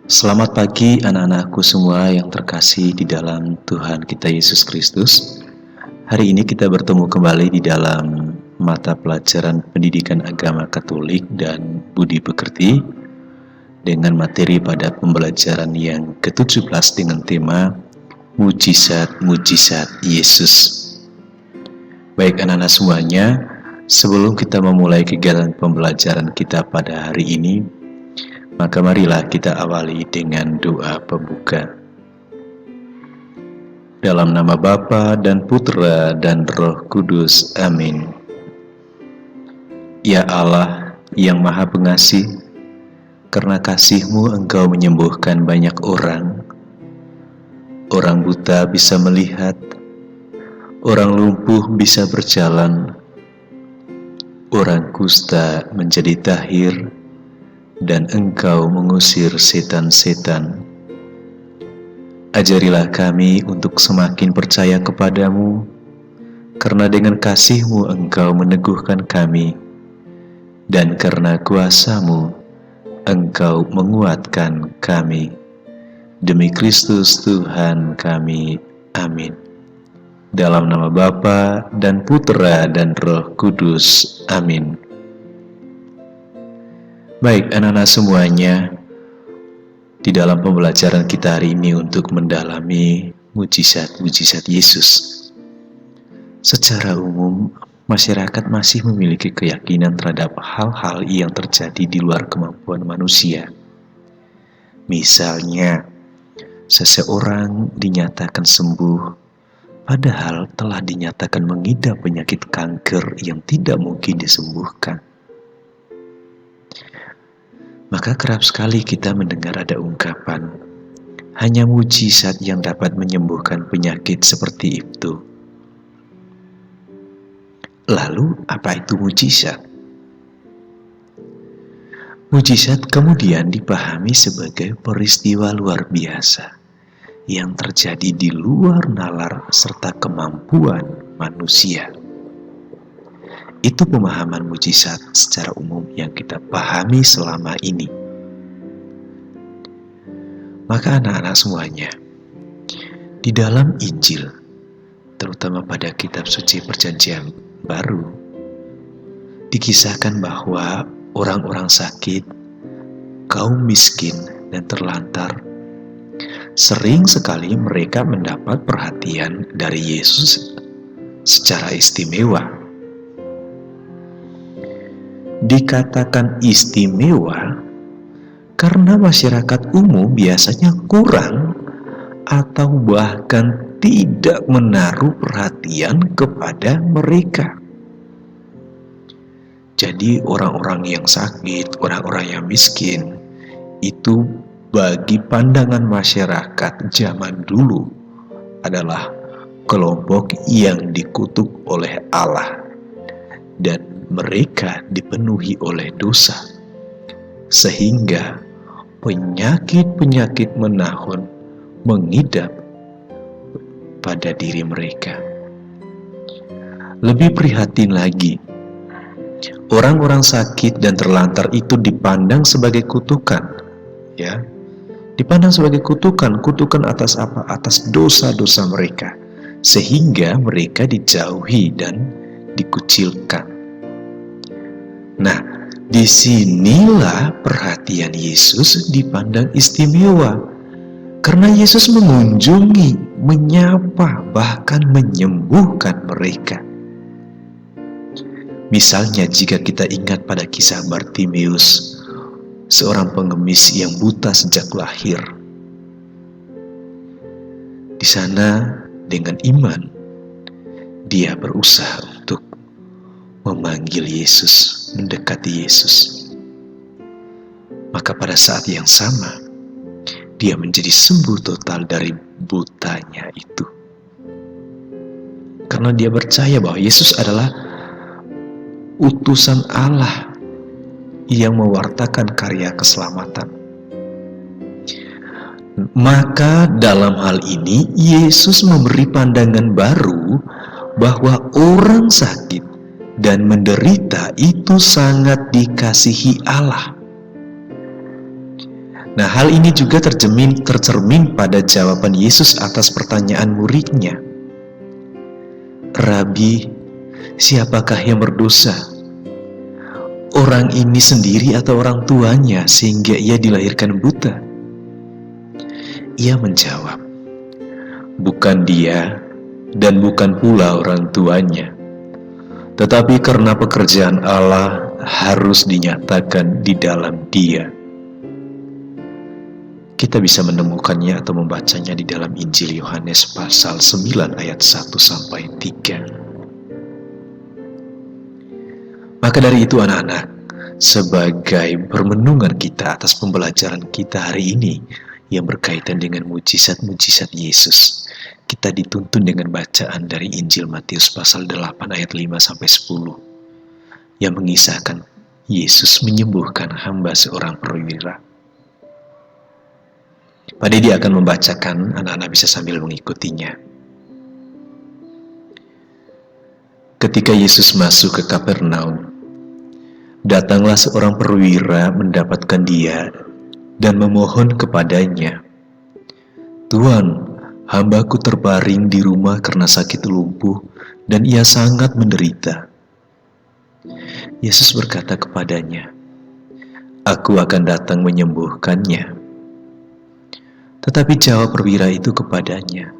Selamat pagi anak-anakku semua yang terkasih di dalam Tuhan kita Yesus Kristus. Hari ini kita bertemu kembali di dalam mata pelajaran Pendidikan Agama Katolik dan Budi Pekerti dengan materi pada pembelajaran yang ke-17 dengan tema Mujizat-Mujizat Yesus. Baik anak-anak semuanya, sebelum kita memulai kegiatan pembelajaran kita pada hari ini, maka marilah kita awali dengan doa pembuka. Dalam nama Bapa dan Putra dan Roh Kudus. Amin. Ya Allah yang Maha Pengasih, karena kasih-Mu Engkau menyembuhkan banyak orang. Orang buta bisa melihat, orang lumpuh bisa berjalan, orang kusta menjadi tahir, dan Engkau mengusir setan-setan. Ajarilah kami untuk semakin percaya kepadamu, karena dengan kasih-Mu Engkau meneguhkan kami, dan karena kuasa-Mu Engkau menguatkan kami. Demi Kristus Tuhan kami. Amin. Dalam nama Bapa dan Putra dan Roh Kudus. Amin. Baik anak-anak semuanya, di dalam pembelajaran kita hari ini untuk mendalami mujizat-mujizat Yesus. Secara umum, masyarakat masih memiliki keyakinan terhadap hal-hal yang terjadi di luar kemampuan manusia. Misalnya, seseorang dinyatakan sembuh, padahal telah dinyatakan mengidap penyakit kanker yang tidak mungkin disembuhkan. Maka kerap sekali kita mendengar ada ungkapan, hanya mujizat yang dapat menyembuhkan penyakit seperti itu. Lalu, apa itu mujizat? Mujizat kemudian dipahami sebagai peristiwa luar biasa yang terjadi di luar nalar serta kemampuan manusia. Itu pemahaman mujizat secara umum yang kita pahami selama ini. Maka anak-anak semuanya, di dalam Injil, terutama pada kitab suci Perjanjian Baru, dikisahkan bahwa orang-orang sakit, kaum miskin dan terlantar, sering sekali mereka mendapat perhatian dari Yesus secara istimewa. Dikatakan istimewa karena masyarakat umum biasanya kurang atau bahkan tidak menaruh perhatian kepada mereka. Jadi orang-orang yang sakit, orang-orang yang miskin, itu bagi pandangan masyarakat zaman dulu adalah kelompok yang dikutuk oleh Allah dan mereka dipenuhi oleh dosa, sehingga penyakit-penyakit menahun mengidap pada diri mereka. Lebih prihatin lagi, orang-orang sakit dan terlantar itu dipandang sebagai kutukan, ya, dipandang sebagai kutukan atas apa? Atas dosa-dosa mereka, sehingga mereka dijauhi dan dikucilkan. Nah, disinilah perhatian Yesus dipandang istimewa, karena Yesus mengunjungi, menyapa, bahkan menyembuhkan mereka. Misalnya jika kita ingat pada kisah Bartimeus, seorang pengemis yang buta sejak lahir. Di sana dengan iman, dia berusaha untuk memanggil Yesus, mendekati Yesus. Maka pada saat yang sama, dia menjadi sembuh total dari butanya itu. Karena dia percaya bahwa Yesus adalah utusan Allah yang mewartakan karya keselamatan. Maka dalam hal ini Yesus memberi pandangan baru bahwa orang sakit dan menderita itu sangat dikasihi Allah. Nah, hal ini juga tercermin pada jawaban Yesus atas pertanyaan muridnya. Rabi, siapakah yang berdosa? Orang ini sendiri atau orang tuanya sehingga ia dilahirkan buta? Ia menjawab, bukan dia dan bukan pula orang tuanya, tetapi karena pekerjaan Allah harus dinyatakan di dalam dia. Kita bisa menemukannya atau membacanya di dalam Injil Yohanes pasal 9 ayat 1-3. Maka dari itu anak-anak, sebagai permenungan kita atas pembelajaran kita hari ini yang berkaitan dengan mujizat-mujizat Yesus, kita dituntun dengan bacaan dari Injil Matius pasal 8 ayat 5-10 yang mengisahkan Yesus menyembuhkan hamba seorang perwira. Pada dia akan membacakan, anak-anak bisa sambil mengikutinya. Ketika Yesus masuk ke Kapernaum, datanglah seorang perwira mendapatkan dia dan memohon kepadanya, Tuan, hambaku terbaring di rumah karena sakit lumpuh dan ia sangat menderita. Yesus berkata kepadanya, Aku akan datang menyembuhkannya. Tetapi jawab perwira itu kepadanya,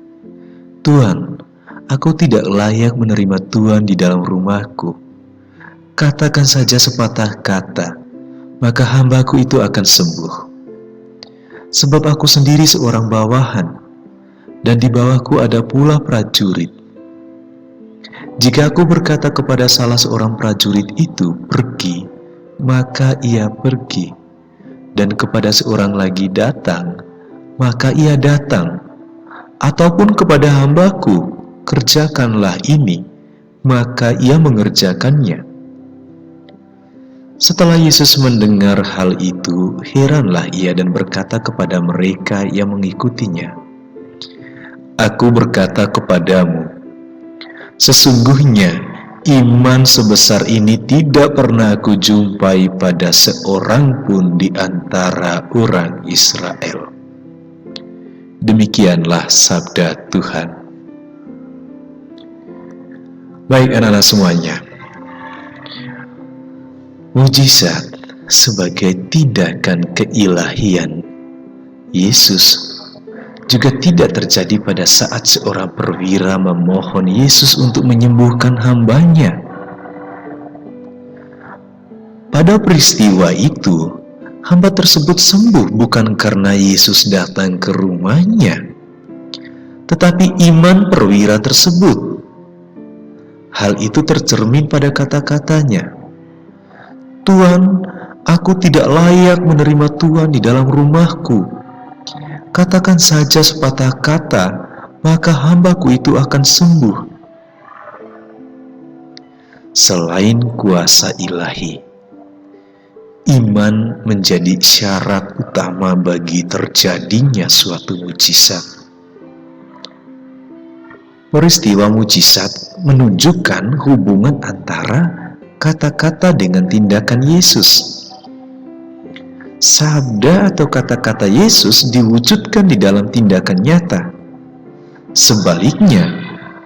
Tuan, aku tidak layak menerima Tuan di dalam rumahku. Katakan saja sepatah kata, maka hambaku itu akan sembuh. Sebab aku sendiri seorang bawahan, dan di bawahku ada pula prajurit. Jika aku berkata kepada salah seorang prajurit itu, pergi, maka ia pergi. Dan kepada seorang lagi datang, maka ia datang, ataupun kepada hambaku, kerjakanlah ini, maka ia mengerjakannya. Setelah Yesus mendengar hal itu, heranlah ia dan berkata kepada mereka yang mengikutinya, Aku berkata kepadamu, sesungguhnya iman sebesar ini tidak pernah aku jumpai pada seorang pun di antara orang Israel. Demikianlah sabda Tuhan. Baik anak-anak semuanya, mujizat sebagai tindakan keilahian Yesus juga tidak terjadi pada saat seorang perwira memohon Yesus untuk menyembuhkan hambanya. Pada peristiwa itu, hamba tersebut sembuh bukan karena Yesus datang ke rumahnya, tetapi iman perwira tersebut. Hal itu tercermin pada kata-katanya, Tuan, aku tidak layak menerima Tuan di dalam rumahku. Katakan saja sepatah kata, maka hambaku itu akan sembuh. Selain kuasa ilahi, iman menjadi syarat utama bagi terjadinya suatu mujizat. Peristiwa mujizat menunjukkan hubungan antara kata-kata dengan tindakan Yesus. Sabda atau kata-kata Yesus diwujudkan di dalam tindakan nyata. Sebaliknya,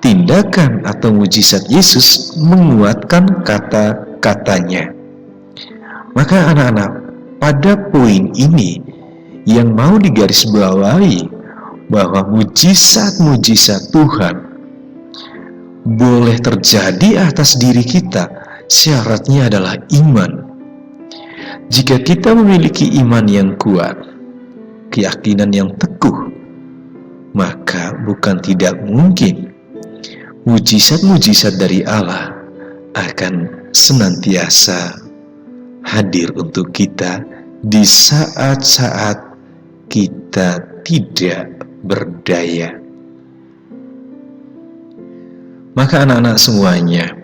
tindakan atau mujizat Yesus menguatkan kata-katanya. Maka anak-anak, pada poin ini yang mau digarisbawahi bahwa mujizat-mujizat Tuhan boleh terjadi atas diri kita, syaratnya adalah iman. Jika kita memiliki iman yang kuat, keyakinan yang teguh, maka bukan tidak mungkin mujizat-mujizat dari Allah akan senantiasa hadir untuk kita di saat-saat kita tidak berdaya. Maka anak-anak semuanya,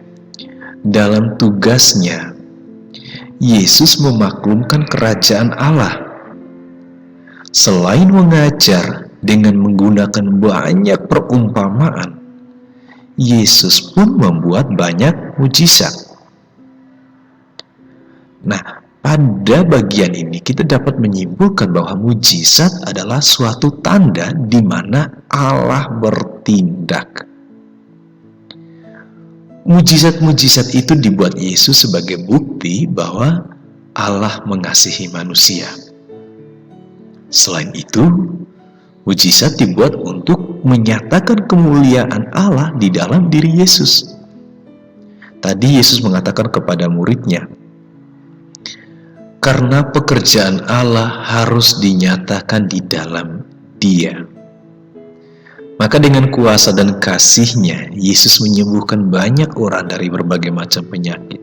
dalam tugasnya, Yesus memaklumkan kerajaan Allah. Selain mengajar dengan menggunakan banyak perumpamaan, Yesus pun membuat banyak mujizat. Nah, pada bagian ini kita dapat menyimpulkan bahwa mujizat adalah suatu tanda di mana Allah bertindak. Mujizat-mujizat itu dibuat Yesus sebagai bukti bahwa Allah mengasihi manusia. Selain itu, mujizat dibuat untuk menyatakan kemuliaan Allah di dalam diri Yesus. Tadi Yesus mengatakan kepada muridnya, karena pekerjaan Allah harus dinyatakan di dalam Dia. Maka dengan kuasa dan kasih-Nya, Yesus menyembuhkan banyak orang dari berbagai macam penyakit,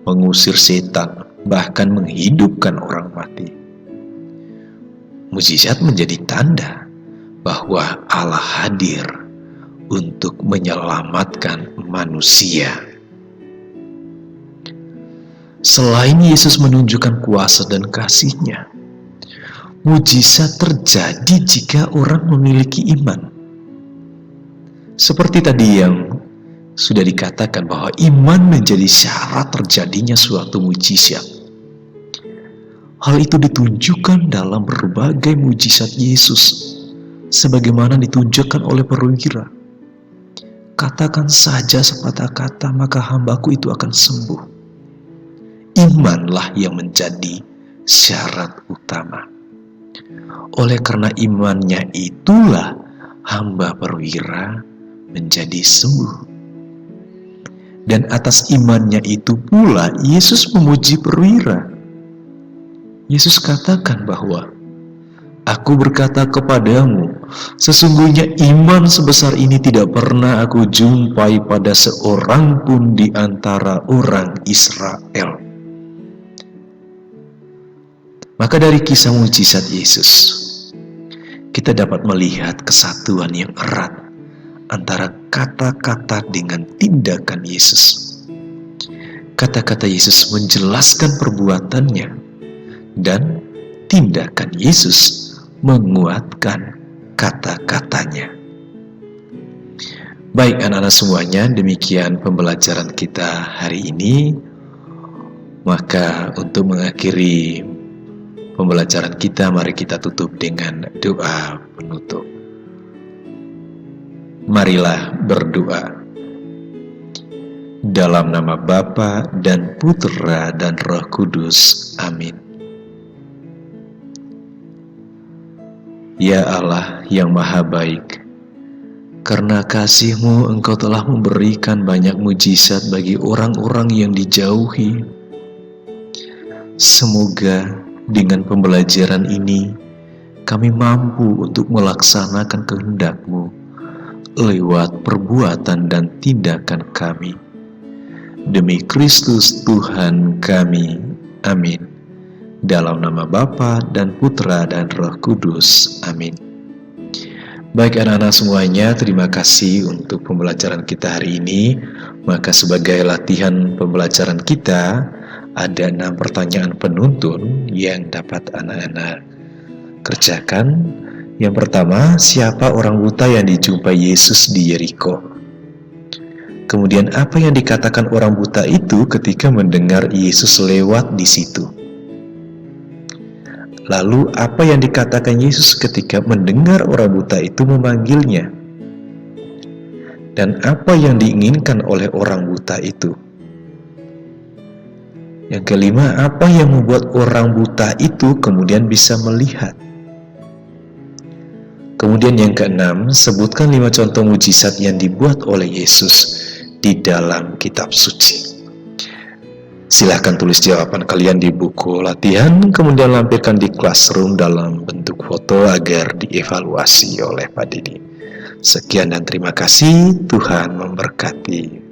mengusir setan, bahkan menghidupkan orang mati. Mujizat menjadi tanda bahwa Allah hadir untuk menyelamatkan manusia. Selain Yesus menunjukkan kuasa dan kasih-Nya, mujizat terjadi jika orang memiliki iman. Seperti tadi yang sudah dikatakan bahwa iman menjadi syarat terjadinya suatu mujizat. Hal itu ditunjukkan dalam berbagai mujizat Yesus, sebagaimana ditunjukkan oleh perwira. Katakan saja sepatah kata, maka hambaku itu akan sembuh. Imanlah yang menjadi syarat utama. Oleh karena imannya itulah hamba perwira menjadi sembuh. Dan atas imannya itu pula Yesus memuji perwira. Yesus katakan bahwa, aku berkata kepadamu, sesungguhnya iman sebesar ini tidak pernah aku jumpai pada seorang pun di antara orang Israel. Maka dari kisah mujizat Yesus, kita dapat melihat kesatuan yang erat antara kata-kata dengan tindakan Yesus. Kata-kata Yesus menjelaskan perbuatannya, dan tindakan Yesus menguatkan kata-katanya. Baik anak-anak semuanya, demikian pembelajaran kita hari ini. Maka untuk mengakhiri pembelajaran kita, mari kita tutup dengan doa penutup. Marilah berdoa. Dalam nama Bapa dan Putera dan Roh Kudus. Amin. Ya Allah yang Maha Baik, karena kasih-Mu Engkau telah memberikan banyak mujizat bagi orang-orang yang dijauhi. Semoga dengan pembelajaran ini kami mampu untuk melaksanakan kehendak-Mu lewat perbuatan dan tindakan kami. Demi Kristus Tuhan kami. Amin. Dalam nama Bapa dan Putera dan Roh Kudus. Amin. Baik anak-anak semuanya, terima kasih untuk pembelajaran kita hari ini. Maka sebagai latihan pembelajaran kita, ada 6 pertanyaan penuntun yang dapat anak-anak kerjakan. Yang pertama, siapa orang buta yang dijumpai Yesus di Yeriko? Kemudian apa yang dikatakan orang buta itu ketika mendengar Yesus lewat di situ? Lalu apa yang dikatakan Yesus ketika mendengar orang buta itu memanggilnya? Dan apa yang diinginkan oleh orang buta itu? Yang kelima, apa yang membuat orang buta itu kemudian bisa melihat? Kemudian yang keenam, sebutkan 5 contoh mujizat yang dibuat oleh Yesus di dalam kitab suci. Silahkan tulis jawaban kalian di buku latihan, kemudian lampirkan di classroom dalam bentuk foto agar dievaluasi oleh Pak Didi. Sekian dan terima kasih, Tuhan memberkati.